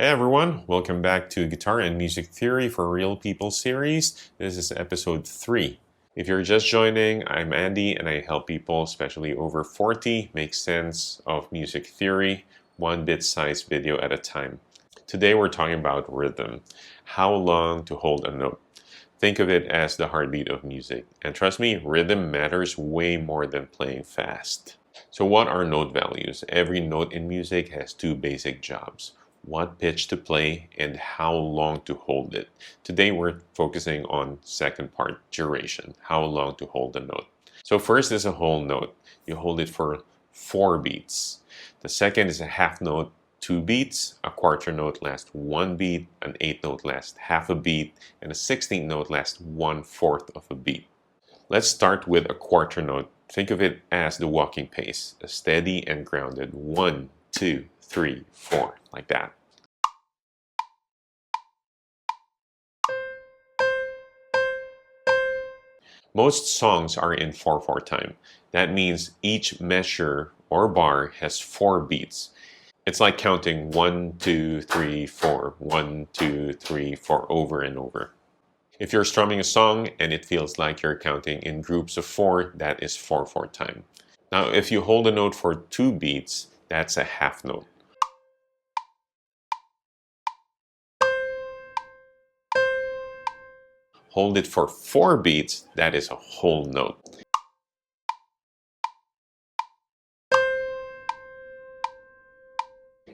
Hey everyone, welcome back to Guitar and Music Theory for Real People series. This is episode 3. If you're just joining, I'm Andy and I help people, especially over 40, make sense of music theory, one bit-sized video at a time. Today we're talking about rhythm, how long to hold a note. Think of it as the heartbeat of music. And trust me, rhythm matters way more than playing fast. So what are note values? Every note in music has two basic jobs. What pitch to play and how long to hold it. Today we're focusing on second part, duration, how long to hold a note. So first is a whole note. You hold it for 4 beats. The second is a half note, 2 beats. A quarter note lasts 1 beat, an eighth note lasts half a beat, and a 16th note lasts 1/4 of a beat. Let's start with a quarter note. Think of it as the walking pace, a steady and grounded 1, 2, 3, 4, like that. Most songs are in 4/4 time. That means each measure or bar has 4 beats. It's like counting 1, 2, 3, 4, 1, 2, 3, 4 over and over. If you're strumming a song and it feels like you're counting in groups of 4, that is 4/4 time. Now, if you hold a note for 2 beats, that's a half note. Hold it for 4 beats, that is a whole note.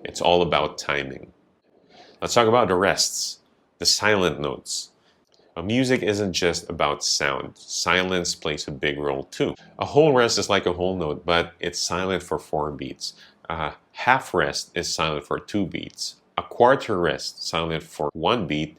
It's all about timing. Let's talk about the rests, the silent notes. Music isn't just about sound. Silence plays a big role too. A whole rest is like a whole note, but it's silent for 4 beats. A half rest is silent for 2 beats. A quarter rest silent for 1 beat,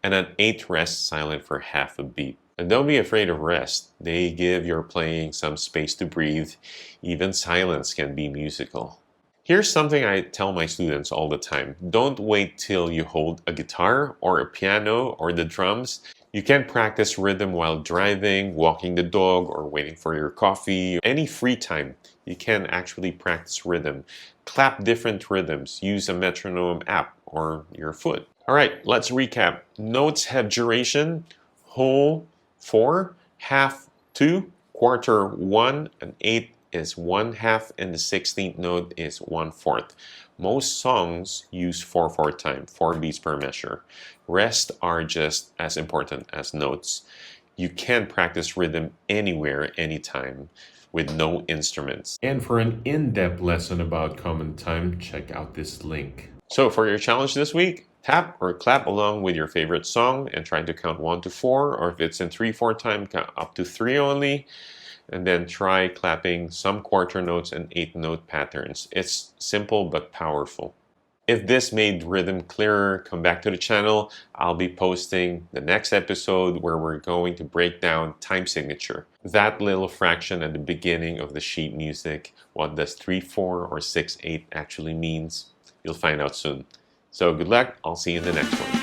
and an eighth rest silent for half a beat. And don't be afraid of rest. They give your playing some space to breathe. Even silence can be musical. Here's something I tell my students all the time. Don't wait till you hold a guitar or a piano or the drums. You can practice rhythm while driving, walking the dog, or waiting for your coffee. Any free time, you can actually practice rhythm. Clap different rhythms. Use a metronome app or your foot. All right, let's recap. Notes have duration, whole 4, half 2, quarter 1, an eighth is 1/2, and the 16th note is 1/4. Most songs use 4/4 time, 4 beats per measure. Rest are just as important as notes. You can practice rhythm anywhere, anytime, with no instruments. And for an in-depth lesson about common time, check out this link. So for your challenge this week, tap or clap along with your favorite song and try to count 1 to 4, or if it's in 3/4 time, count up to 3 only. And then try clapping some quarter notes and eighth note patterns. It's simple but powerful. If this made rhythm clearer, come back to the channel. I'll be posting the next episode where we're going to break down time signature. That little fraction at the beginning of the sheet music. What does 3/4 or 6/8 actually means? You'll find out soon. So good luck. I'll see you in the next one.